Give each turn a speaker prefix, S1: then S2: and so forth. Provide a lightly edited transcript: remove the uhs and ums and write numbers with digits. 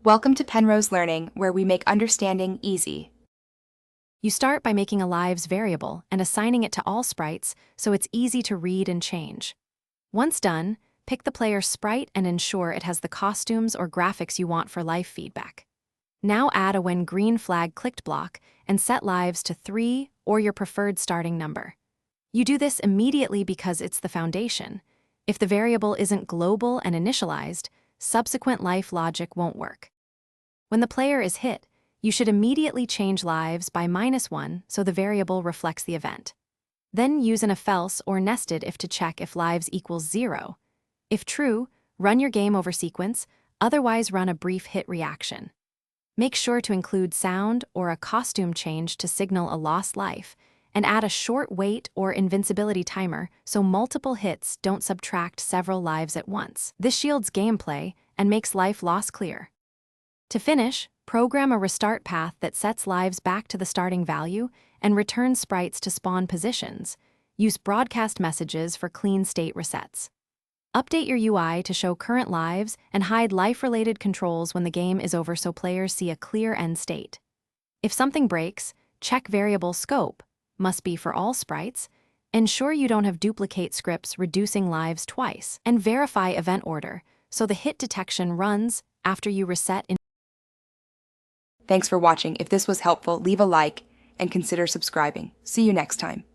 S1: Welcome to Penrose Learning, where we make understanding easy.
S2: You start by making a lives variable and assigning it to all sprites so it's easy to read and change. Once done, pick the player's sprite and ensure it has the costumes or graphics you want for life feedback. Now add a when green flag clicked block and set lives to 3 or your preferred starting number. You do this immediately because it's the foundation. If the variable isn't global and initialized, subsequent life logic won't work. When the player is hit, you should immediately change lives by -1 so the variable reflects the event. Then use an if else or nested if to check if lives equals 0. If true, run your game over sequence, otherwise run a brief hit reaction. Make sure to include sound or a costume change to signal a lost life, and add a short wait or invincibility timer so multiple hits don't subtract several lives at once. This shields gameplay and makes life loss clear. To finish, program a restart path that sets lives back to the starting value and returns sprites to spawn positions. Use broadcast messages for clean state resets. Update your UI to show current lives and hide life-related controls when the game is over so players see a clear end state. If something breaks, check variable scope, must be for all sprites, ensure you don't have duplicate scripts reducing lives twice, and verify event order so the hit detection runs after you reset in.
S1: Thanks for watching. If this was helpful, leave a like and consider subscribing. See you next time.